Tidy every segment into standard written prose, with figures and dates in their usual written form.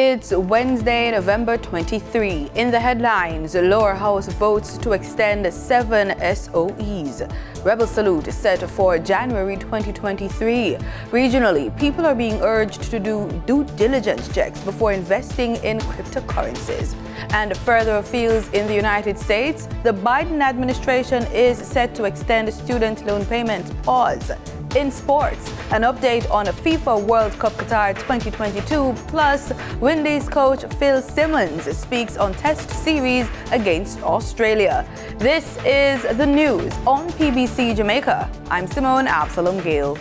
It's Wednesday, November 23. In the headlines, Lower House votes to extend 7 SOEs. Rebel salute is set for January 2023. Regionally, people are being urged to do due diligence checks before investing in cryptocurrencies. And further afield in the United States, the Biden administration is set to extend student loan payments pause. In sports, an update on FIFA World Cup Qatar 2022, plus Windies coach Phil Simmons speaks on Test series against Australia. This is the news on PBC Jamaica. I'm Simone Absalom Gale.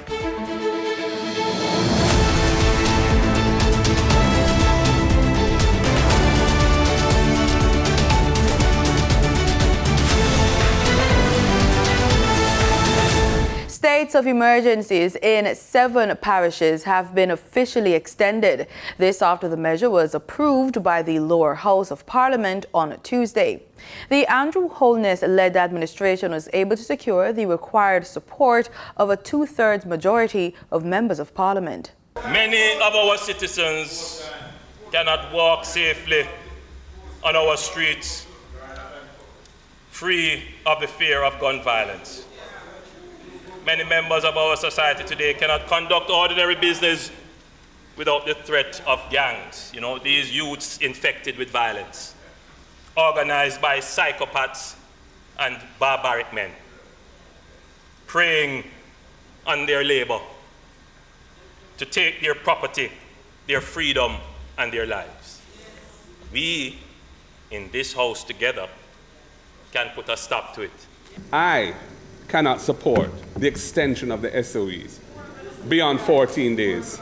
States of emergencies in 7 parishes have been officially extended. This after the measure was approved by the Lower House of Parliament on Tuesday. The Andrew Holness-led administration was able to secure the required support of a 2/3 majority of members of Parliament. Many of our citizens cannot walk safely on our streets free of the fear of gun violence. Many members of our society today cannot conduct ordinary business without the threat of gangs. These youths infected with violence, organized by psychopaths and barbaric men, preying on their labor to take their property, their freedom, and their lives. We, in this house together, can put a stop to it. I cannot support the extension of the SOEs beyond 14 days.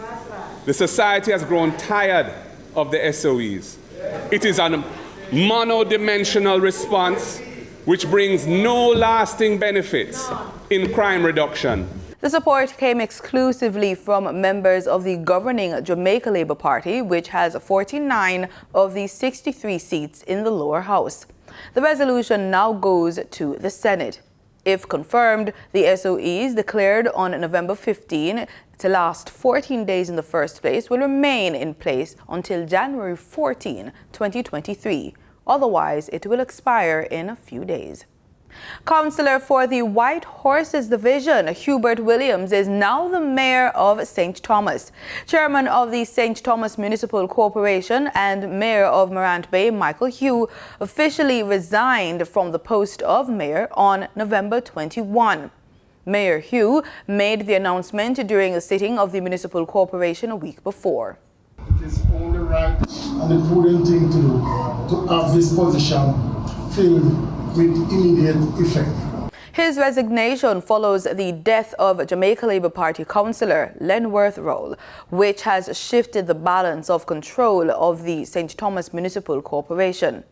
The society has grown tired of the SOEs. It is a monodimensional response which brings no lasting benefits in crime reduction. The support came exclusively from members of the governing Jamaica Labour Party, which has 49 of the 63 seats in the lower house. The resolution now goes to the Senate. If confirmed, the SOEs declared on November 15 to last 14 days in the first place will remain in place until January 14, 2023. Otherwise, it will expire in a few days. Councillor for the White Horses Division, Hubert Williams, is now the mayor of St. Thomas. Chairman of the St. Thomas Municipal Corporation and Mayor of Morant Bay, Michael Hugh, officially resigned from the post of mayor on November 21. Mayor Hugh made the announcement during a sitting of the Municipal Corporation a week before. It is only right and the prudent thing to do to have this position filled with immediate effect. His resignation follows the death of Jamaica Labour Party councillor Lenworth Roll, which has shifted the balance of control of the St. Thomas Municipal Corporation.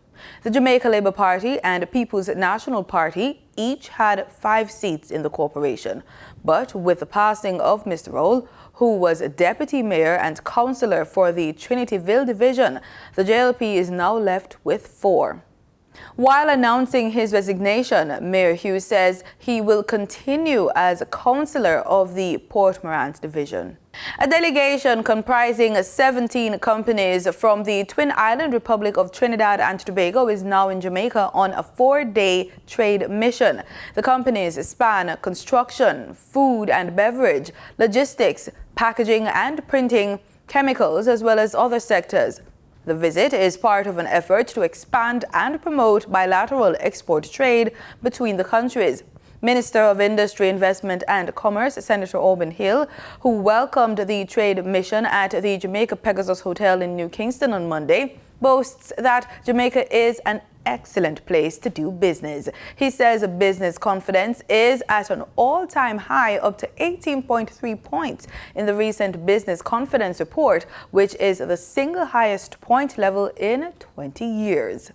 The Jamaica Labour Party and People's National Party each had 5 seats in the corporation. But with the passing of Mr. Roll, who was deputy mayor and councillor for the Trinityville division, the JLP is now left with 4. While announcing his resignation, Mayor Hughes says he will continue as a councillor of the Port Morant division. A delegation comprising 17 companies from the Twin Island Republic of Trinidad and Tobago is now in Jamaica on a 4-day trade mission. The companies span construction, food and beverage, logistics, packaging and printing, chemicals, as well as other sectors. The visit is part of an effort to expand and promote bilateral export trade between the countries. Minister of Industry, Investment and Commerce, Senator Auburn Hill, who welcomed the trade mission at the Jamaica Pegasus Hotel in New Kingston on Monday, boasts that Jamaica is an excellent place to do business. He says business confidence is at an all-time high, up to 18.3 points in the recent Business Confidence Report, which is the single highest point level in 20 years.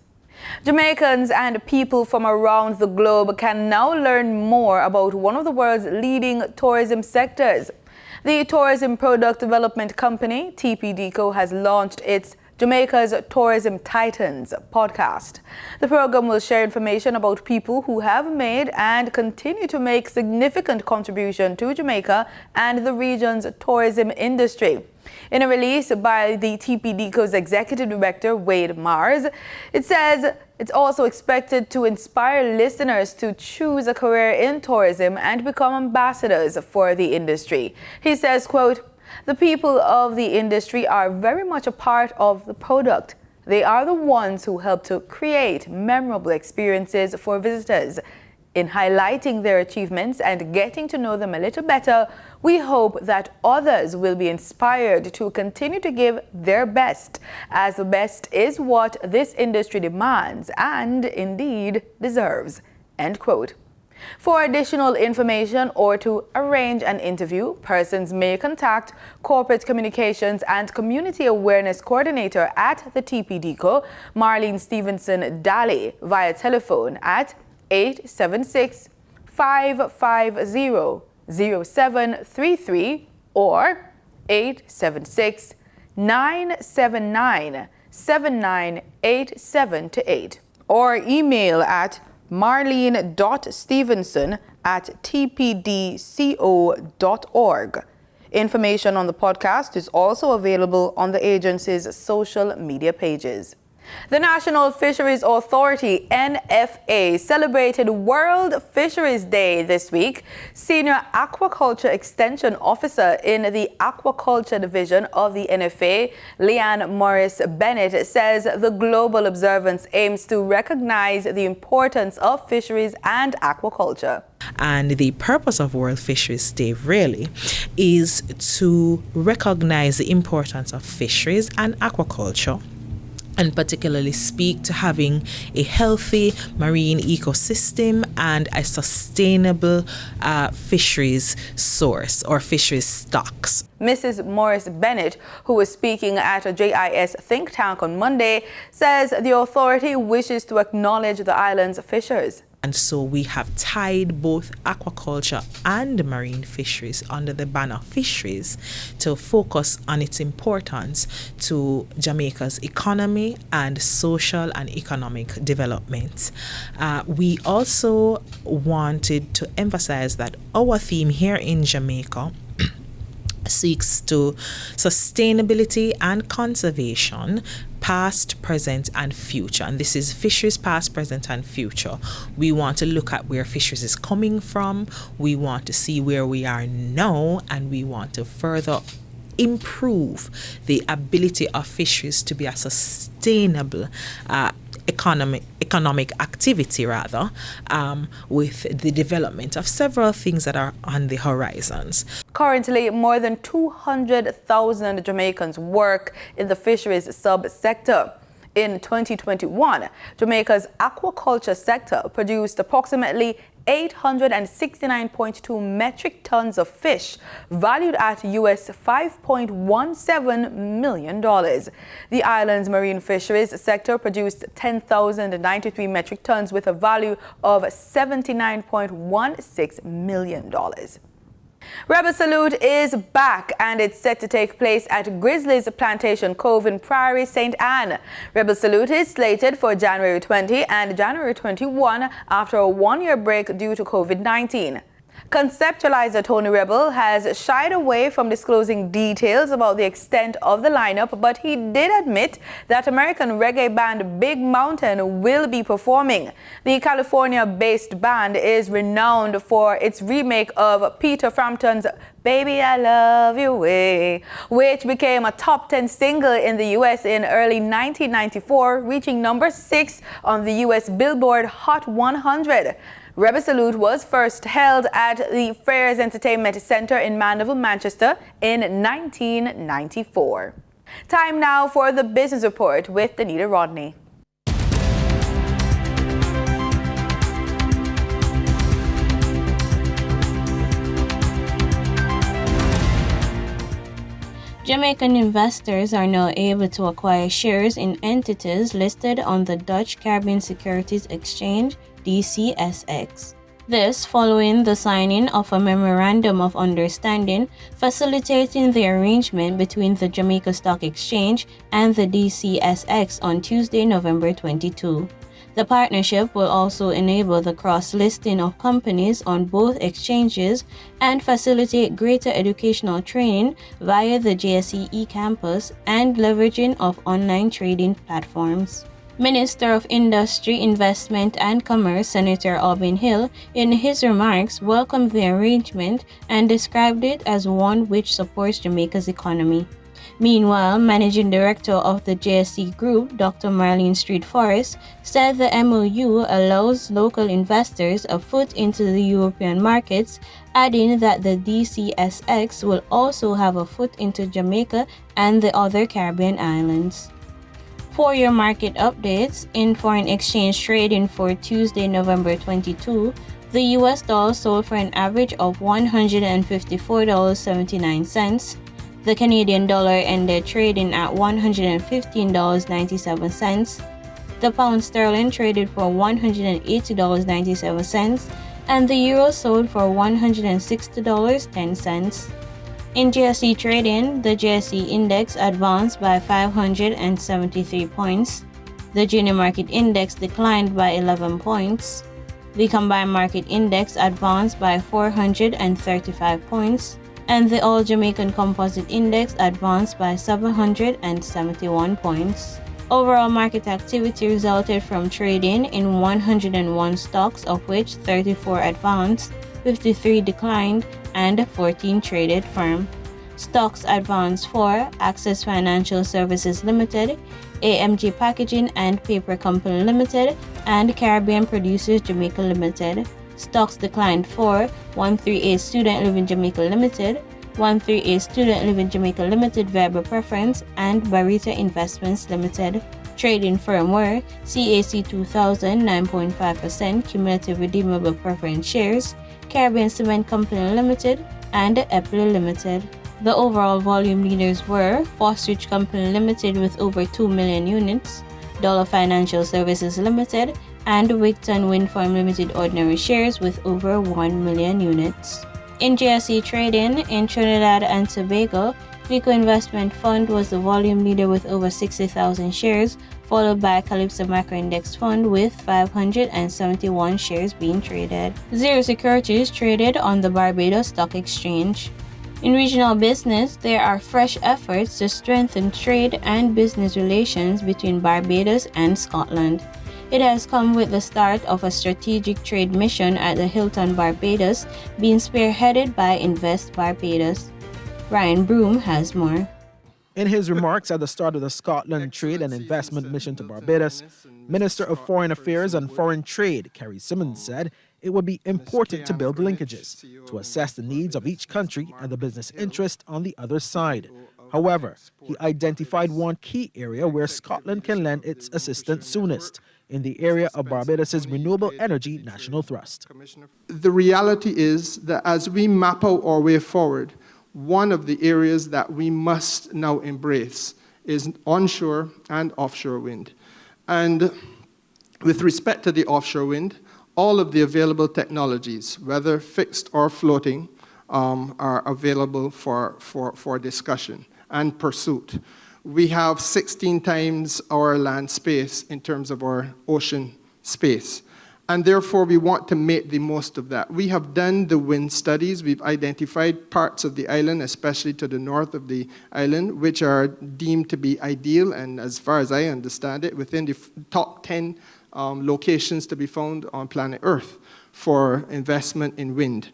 Jamaicans and people from around the globe can now learn more about one of the world's leading tourism sectors. The Tourism Product Development Company, TPDCO, has launched its Jamaica's Tourism Titans podcast. The program will share information about people who have made and continue to make significant contribution to Jamaica and the region's tourism industry. In a release by the TPDCO's Executive Director, Wade Mars, it says it's also expected to inspire listeners to choose a career in tourism and become ambassadors for the industry. He says, quote, "The people of the industry are very much a part of the product. They are the ones who help to create memorable experiences for visitors. In highlighting their achievements and getting to know them a little better, we hope that others will be inspired to continue to give their best, as the best is what this industry demands and indeed deserves." End quote. For additional information or to arrange an interview, persons may contact Corporate Communications and Community Awareness Coordinator at the TPDCO, Marlene Stevenson Daly, via telephone at 876-550-0733 or 876-979-7987 or email at marlene.stevenson@tpdco.org. Information on the podcast is also available on the agency's social media pages. The National Fisheries Authority, NFA, celebrated World Fisheries Day this week. Senior Aquaculture Extension Officer in the Aquaculture Division of the NFA, Leanne Morris Bennett, says the global observance aims to recognize the importance of fisheries and aquaculture. And the purpose of World Fisheries Day really is to recognize the importance of fisheries and aquaculture, and particularly speak to having a healthy marine ecosystem and a sustainable fisheries source or fisheries stocks. Mrs. Morris Bennett, who was speaking at a JIS think tank on Monday, says the authority wishes to acknowledge the island's fishers. And so we have tied both aquaculture and marine fisheries under the banner fisheries to focus on its importance to Jamaica's economy and social and economic development. We also wanted to emphasize that our theme here in Jamaica seeks to sustainability and conservation, past, present, and future. And this is fisheries past, present, and future. We want to look at where fisheries is coming from. We want to see where we are now, and we want to further improve the ability of fisheries to be a sustainable economic activity with the development of several things that are on the horizons. Currently, more than 200,000 Jamaicans work in the fisheries subsector. In 2021, Jamaica's aquaculture sector produced approximately 869.2 metric tons of fish, valued at US $5.17 million. The island's marine fisheries sector produced 10,093 metric tons with a value of $79.16 million. Rebel Salute is back, and it's set to take place at Grizzly's Plantation Cove in Prairie, St. Anne. Rebel Salute is slated for January 20 and January 21 after a one-year break due to COVID-19. Conceptualizer Tony Rebel has shied away from disclosing details about the extent of the lineup, but he did admit that American reggae band Big Mountain will be performing. The California-based band is renowned for its remake of Peter Frampton's Baby I Love You Way, which became a top 10 single in the US in early 1994, reaching number 6 on the US Billboard Hot 100. Rebel Salute was first held at the Freres Entertainment Centre in Mandeville, Manchester in 1994. Time now for the Business Report with Anita Rodney. Jamaican investors are now able to acquire shares in entities listed on the Dutch Caribbean Securities Exchange, DCSX. This following the signing of a memorandum of understanding facilitating the arrangement between the Jamaica Stock Exchange and the DCSX on Tuesday, November 22. The partnership will also enable the cross-listing of companies on both exchanges and facilitate greater educational training via the JSE e-campus and leveraging of online trading platforms. Minister of Industry, Investment and Commerce Senator Albin Hill, in his remarks, welcomed the arrangement and described it as one which supports Jamaica's economy. Meanwhile, Managing Director of the JSC Group, Dr. Marlene Street Forrest, said the MOU allows local investors a foot into the European markets, adding that the DCSX will also have a foot into Jamaica and the other Caribbean islands. For your market updates, in foreign exchange trading for Tuesday, November 22, the US dollar sold for an average of $154.79. The Canadian dollar ended trading at $115.97. The pound sterling traded for $180.97, and the euro sold for $160.10. In JSE trading, the JSE index advanced by 573 points. The junior market index declined by 11 points. The combined market index advanced by 435 points, and the All Jamaican Composite Index advanced by 771 points. Overall market activity resulted from trading in 101 stocks, of which 34 advanced, 53 declined, and 14 traded firm. Stocks advanced for Access Financial Services Limited, AMG Packaging and Paper Company Limited, and Caribbean Producers Jamaica Limited. Stocks declined for 138 Student Living Jamaica Limited, 138 Student Living Jamaica Limited Variable Preference, and Barita Investments Limited. Trading firm were CAC 2000 9.5% Cumulative Redeemable Preference Shares, Caribbean Cement Company Limited, and Epley Limited. The overall volume leaders were Fosterich Company Limited with over 2 million units, Dollar Financial Services Limited, and Wigton Wind Farm Limited ordinary shares with over 1 million units. In JSE trading in Trinidad and Tobago, Glico Investment Fund was the volume leader with over 60,000 shares, followed by Calypso Macro Index Fund with 571 shares being traded. Zero Securities traded on the Barbados Stock Exchange. In regional business, there are fresh efforts to strengthen trade and business relations between Barbados and Scotland. It has come with the start of a strategic trade mission at the Hilton Barbados, being spearheaded by Invest Barbados. Ryan Broom has more. In his remarks at the start of the Scotland Trade and Investment Mission to Barbados, Minister of Foreign Affairs and Foreign Trade, Kerry Simmons, said it would be important to build linkages, to assess the needs of each country and the business interest on the other side. However, he identified one key area where Scotland can lend its assistance soonest, in the area of Barbados' renewable energy national thrust. The reality is that as we map out our way forward, one of the areas that we must now embrace is onshore and offshore wind. And with respect to the offshore wind, all of the available technologies, whether fixed or floating, are available for discussion and pursuit. We have 16 times our land space in terms of our ocean space. And therefore, we want to make the most of that. We have done the wind studies. We've identified parts of the island, especially to the north of the island, which are deemed to be ideal, and as far as I understand it, within the top 10 locations to be found on planet Earth for investment in wind.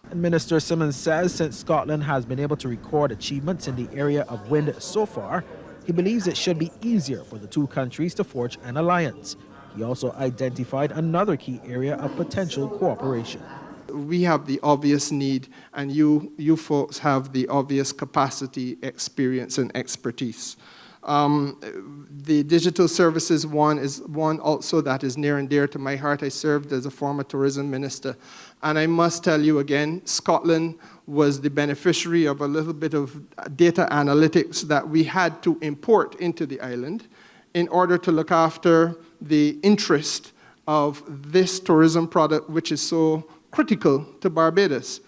And Minister Simmons says since Scotland has been able to record achievements in the area of wind so far, he believes it should be easier for the two countries to forge an alliance. He also identified another key area of potential cooperation. We have the obvious need, and you folks have the obvious capacity, experience, and expertise. The digital services one is one also that is near and dear to my heart. I served as a former tourism minister, and I must tell you again, Scotland was the beneficiary of a little bit of data analytics that we had to import into the island in order to look after the interest of this tourism product, which is so critical to Barbados.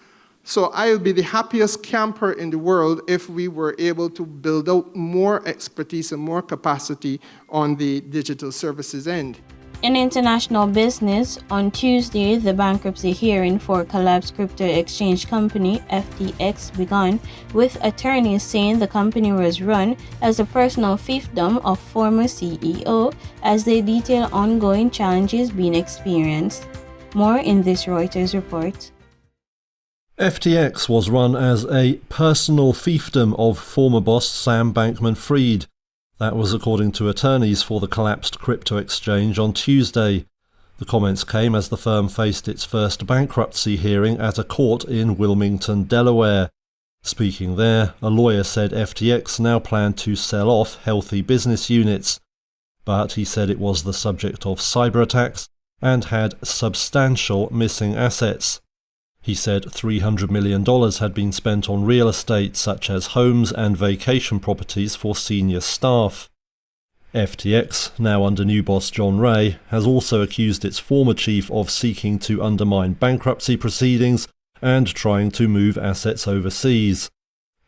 So I would be the happiest camper in the world if we were able to build out more expertise and more capacity on the digital services end. In international business, on Tuesday, the bankruptcy hearing for collapsed crypto exchange company FTX began, with attorneys saying the company was run as a personal fiefdom of former CEO, as they detail ongoing challenges being experienced. More in this Reuters report. FTX was run as a personal fiefdom of former boss Sam Bankman-Fried. That was according to attorneys for the collapsed crypto exchange on Tuesday. The comments came as the firm faced its first bankruptcy hearing at a court in Wilmington, Delaware. Speaking there, a lawyer said FTX now planned to sell off healthy business units, but he said it was the subject of cyber attacks and had substantial missing assets. He said $300 million had been spent on real estate such as homes and vacation properties for senior staff. FTX, now under new boss John Ray, has also accused its former chief of seeking to undermine bankruptcy proceedings and trying to move assets overseas.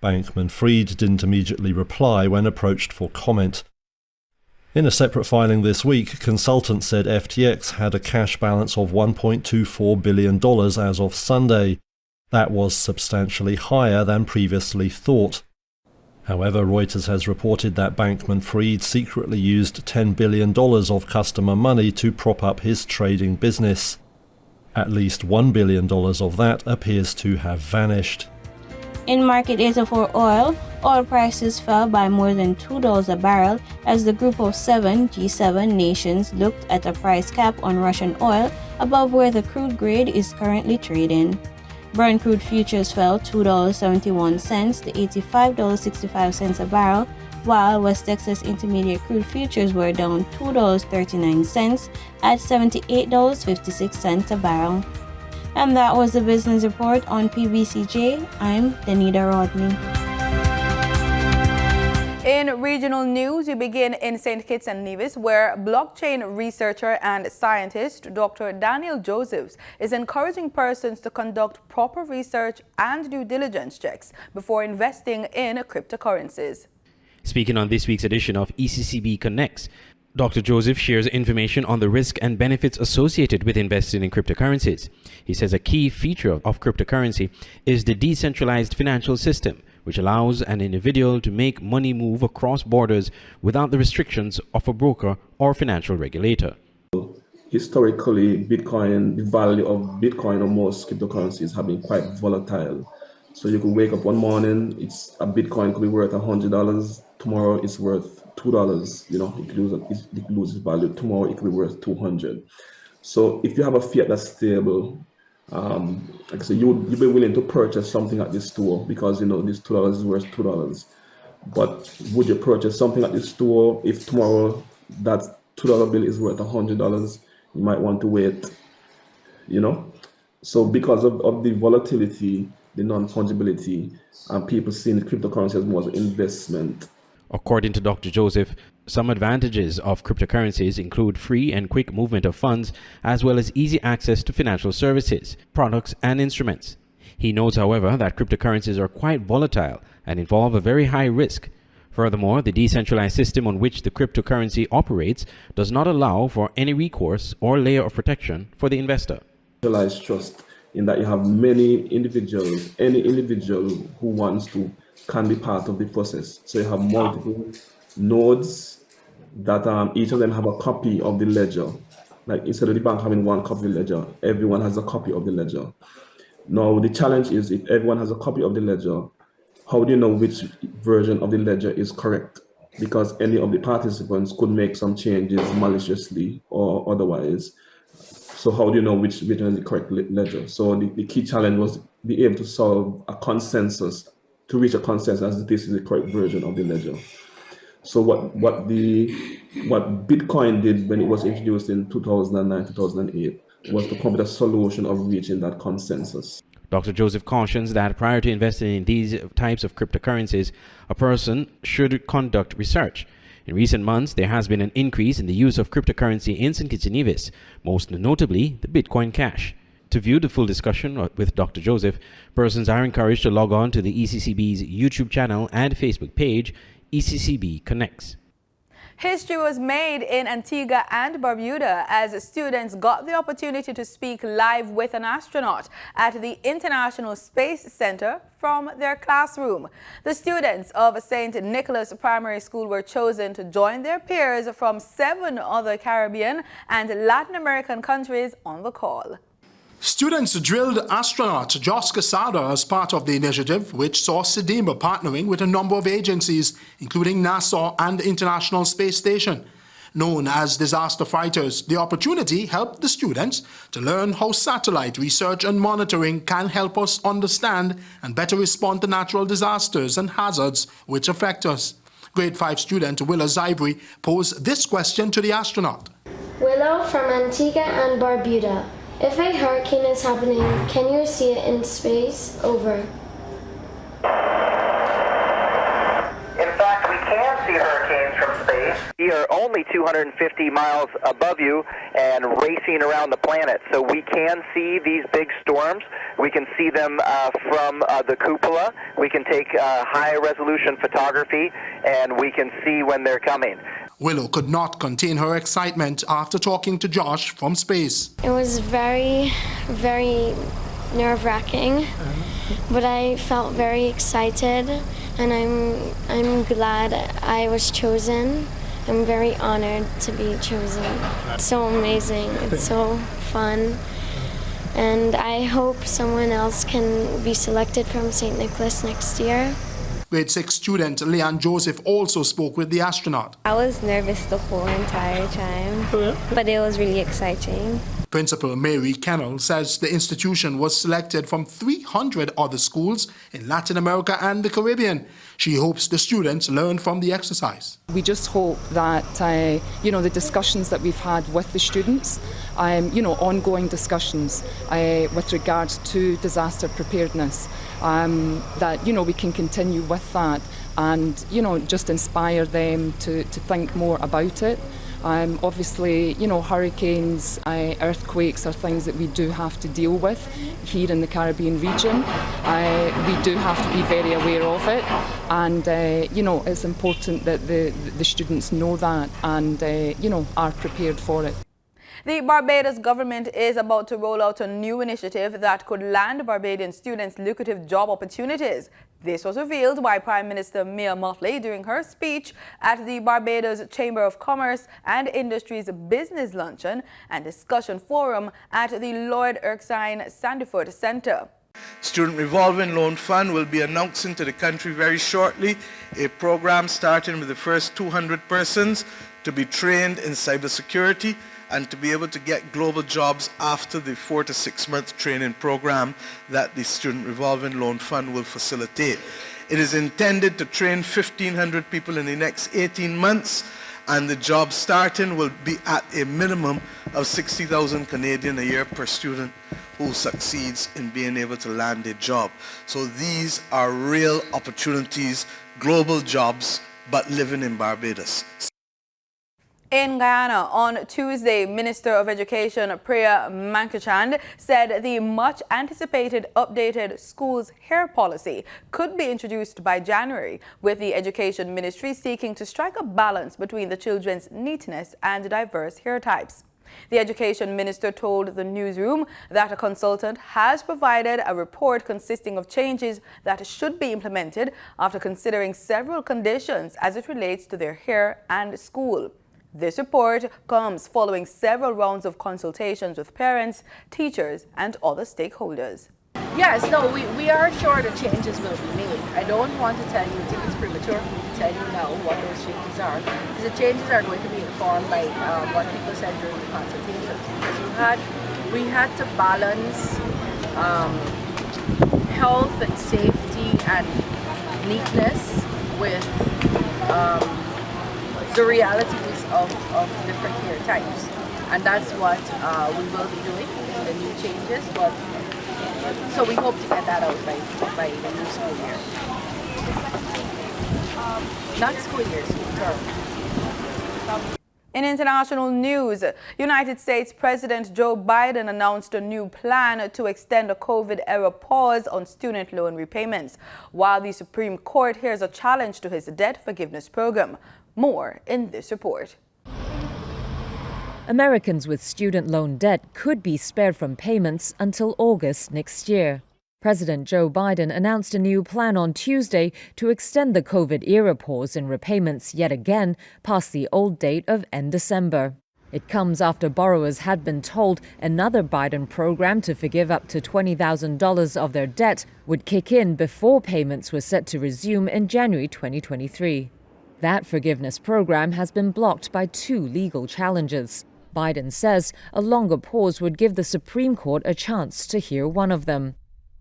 Bankman-Fried didn't immediately reply when approached for comment. In a separate filing this week, consultants said FTX had a cash balance of $1.24 billion as of Sunday. That was substantially higher than previously thought. However, Reuters has reported that Bankman-Fried secretly used $10 billion of customer money to prop up his trading business. At least $1 billion of that appears to have vanished. In market data for oil prices fell by more than $2 a barrel as the group of 7 G7 nations looked at a price cap on Russian oil above where the crude grade is currently trading. Brent crude futures fell $2.71 to $85.65 a barrel, while West Texas Intermediate crude futures were down $2.39 at $78.56 a barrel. And that was the business report on PBCJ. I'm Danita Rodney. In regional news, we begin in St. Kitts and Nevis, where blockchain researcher and scientist Dr. Daniel Josephs is encouraging persons to conduct proper research and due diligence checks before investing in cryptocurrencies. Speaking on this week's edition of ECCB Connects, Dr. Joseph shares information on the risk and benefits associated with investing in cryptocurrencies. He says a key feature of cryptocurrency is the decentralized financial system, which allows an individual to make money move across borders without the restrictions of a broker or financial regulator. Historically, the value of Bitcoin or most cryptocurrencies have been quite volatile. So you could wake up one morning, a Bitcoin could be worth $100. Tomorrow it's worth $2. It could lose its value. Tomorrow it could be worth $200. So if you have a fiat that's stable, like I said, you'd be willing to purchase something at this store because this $2 is worth $2. But would you purchase something at this store if tomorrow that $2 bill is worth $100? You might want to wait. So because of the volatility, the non-fungibility, and people seeing cryptocurrency as more as an investment. According to Dr. Joseph, some advantages of cryptocurrencies include free and quick movement of funds, as well as easy access to financial services, products, and instruments. He notes, however, that cryptocurrencies are quite volatile and involve a very high risk. Furthermore, the decentralized system on which the cryptocurrency operates does not allow for any recourse or layer of protection for the investor. Decentralized trust, in that you have many individuals, any individual who wants to can be part of the process. So you have multiple nodes that each of them have a copy of the ledger. Like instead of the bank having one copy of the ledger, everyone has a copy of the ledger. Now the challenge is, if everyone has a copy of the ledger, how do you know which version of the ledger is correct? Because any of the participants could make some changes maliciously or otherwise. So how do you know which is the correct ledger? So the key challenge was to be able to solve a consensus, to reach a consensus as this is the correct version of the ledger. So what Bitcoin did when it was introduced in 2009, 2008 was to come with a solution of reaching that consensus. Dr. Joseph cautions that prior to investing in these types of cryptocurrencies, a person should conduct research. In recent months, there has been an increase in the use of cryptocurrency in St. Kitts and Nevis, most notably the Bitcoin Cash. To view the full discussion with Dr. Joseph, persons are encouraged to log on to the ECCB's YouTube channel and Facebook page, ECCB Connects. History was made in Antigua and Barbuda as students got the opportunity to speak live with an astronaut at the International Space Center from their classroom. The students of St. Nicholas Primary School were chosen to join their peers from 7 other Caribbean and Latin American countries on the call. Students drilled astronaut Josh Casada as part of the initiative, which saw SEDIMA partnering with a number of agencies, including NASA and the International Space Station. Known as disaster fighters, the opportunity helped the students to learn how satellite research and monitoring can help us understand and better respond to natural disasters and hazards which affect us. Grade 5 student Willow Zybri posed this question to the astronaut. Willow from Antigua and Barbuda. If a hurricane is happening, can you see it in space? Over. In fact, we can see hurricanes from space. We are only 250 miles above you and racing around the planet, so we can see these big storms. We can see them from the cupola. We can take high-resolution photography, and we can see when they're coming. Willow could not contain her excitement after talking to Josh from space. It was very, very nerve-wracking, but I felt very excited, and I'm glad I was chosen. I'm very honored to be chosen. It's so amazing. It's so fun. And I hope someone else can be selected from St. Nicholas next year. Grade 6 student Leanne Joseph also spoke with the astronaut. I was nervous the whole entire time, but it was really exciting. Principal Mary Kennel says the institution was selected from 300 other schools in Latin America and the Caribbean. She hopes the students learn from the exercise. We just hope that, the discussions that we've had with the students, ongoing discussions with regards to disaster preparedness, that, we can continue with that and, just inspire them to think more about it. Obviously, hurricanes, earthquakes are things that we do have to deal with here in the Caribbean region. We do have to be very aware of it, and it's important that the students know that and are prepared for it. The Barbados government is about to roll out a new initiative that could land Barbadian students lucrative job opportunities. This was revealed by Prime Minister Mia Mottley during her speech at the Barbados Chamber of Commerce and Industry's Business Luncheon and Discussion Forum at the Lloyd Erskine Sandyford Centre. Student Revolving Loan Fund will be announcing to the country very shortly a program starting with the first 200 persons to be trained in cybersecurity and to be able to get global jobs after the 4 to 6 month training program that the Student Revolving Loan Fund will facilitate. It is intended to train 1,500 people in the next 18 months, and the job starting will be at a minimum of 60,000 Canadian a year per student who succeeds in being able to land a job. So these are real opportunities, global jobs, but living in Barbados. In Guyana, on Tuesday, Minister of Education Priya Mankachand said the much-anticipated updated schools hair policy could be introduced by January, with the Education Ministry seeking to strike a balance between the children's neatness and diverse hair types. The Education Minister told the newsroom that a consultant has provided a report consisting of changes that should be implemented after considering several conditions as it relates to their hair and school. This report comes following several rounds of consultations with parents, teachers, and other stakeholders. Yes, no, we are sure the changes will be made. I don't want to tell you, I think it's premature for me to tell you now what those changes are, because the changes are going to be informed by what people said during the consultation. Because we had to balance health and safety and neatness with the realities of different hair types, and that's what we will be doing in the new changes. But so we hope to get that out by the new school year. Not school year, school term. In international news, United States President Joe Biden announced a new plan to extend a COVID-era pause on student loan repayments, while the Supreme Court hears a challenge to his debt forgiveness program. More in this report. Americans with student loan debt could be spared from payments until August next year. President Joe Biden announced a new plan on Tuesday to extend the COVID-era pause in repayments yet again past the old date of end December. It comes after borrowers had been told another Biden program to forgive up to $20,000 of their debt would kick in before payments were set to resume in January 2023. That forgiveness program has been blocked by two legal challenges. Biden says a longer pause would give the Supreme Court a chance to hear one of them.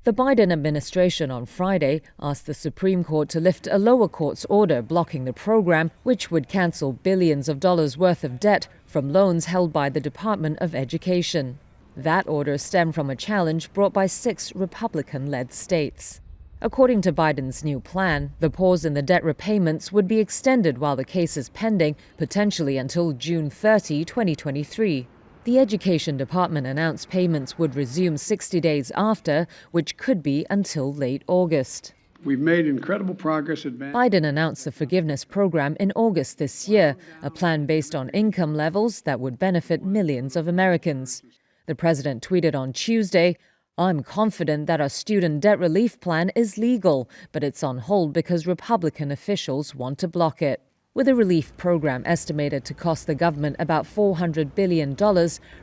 The Biden administration on Friday asked the Supreme Court to lift a lower court's order blocking the program, which would cancel billions of dollars worth of debt from loans held by the Department of Education. That order stemmed from a challenge brought by 6 Republican-led states. According to Biden's new plan, the pause in the debt repayments would be extended while the case is pending, potentially until June 30, 2023. The Education Department announced payments would resume 60 days after, which could be until late August. We've made incredible progress. Biden announced the forgiveness program in August this year, a plan based on income levels that would benefit millions of Americans. The president tweeted on Tuesday, "I'm confident that our student debt relief plan is legal, but it's on hold because Republican officials want to block it." With a relief program estimated to cost the government about $400 billion,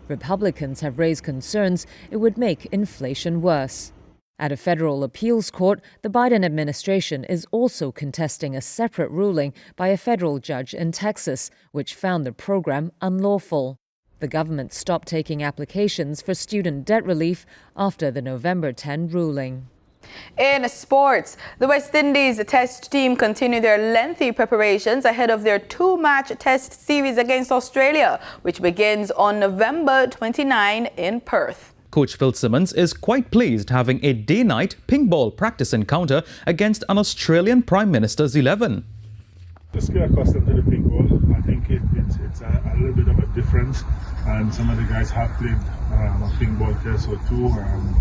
Republicans have raised concerns it would make inflation worse. At a federal appeals court, the Biden administration is also contesting a separate ruling by a federal judge in Texas, which found the program unlawful. The government stopped taking applications for student debt relief after the November 10 ruling. In sports, the West Indies test team continue their lengthy preparations ahead of their 2-match test series against Australia, which begins on November 29 in Perth. Coach Phil Simmons is quite pleased having a day-night ping ball practice encounter against an Australian Prime Minister's 11. Just get accustomed to the ping ball. I think it's a little bit of a difference, and some of the guys have played a ping ball test or two,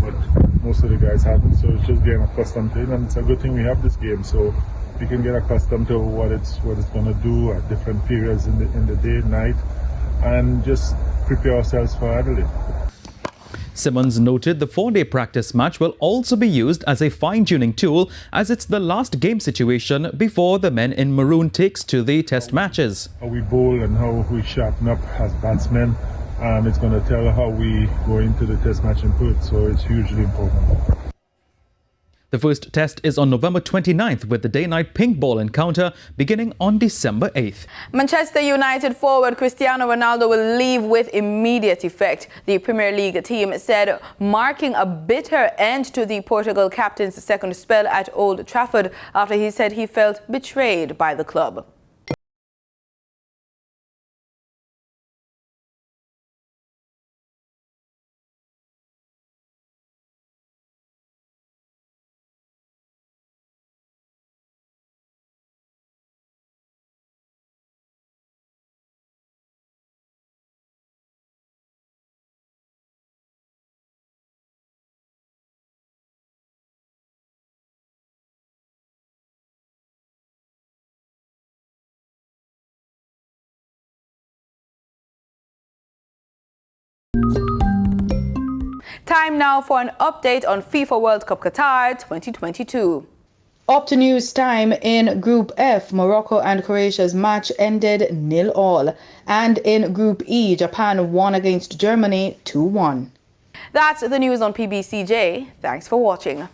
but most of the guys haven't, so it's just getting accustomed to it, and it's a good thing we have this game, so we can get accustomed to what it's going to do at different periods in the day, night, and just prepare ourselves for Adelaide. Simmons noted the 4-day practice match will also be used as a fine-tuning tool, as it's the last game situation before the men in maroon takes to the test matches. How we bowl and how we sharpen up as batsmen, it's going to tell how we go into the test match in Perth, so it's hugely important. The first test is on November 29th, with the day-night ping ball encounter beginning on December 8th. Manchester United forward Cristiano Ronaldo will leave with immediate effect, the Premier League team said, marking a bitter end to the Portugal captain's second spell at Old Trafford after he said he felt betrayed by the club. Time now for an update on FIFA World Cup Qatar 2022. Up to news time in Group F, Morocco and Croatia's match ended 0-0. And in Group E, Japan won against Germany 2-1. That's the news on PBCJ. Thanks for watching.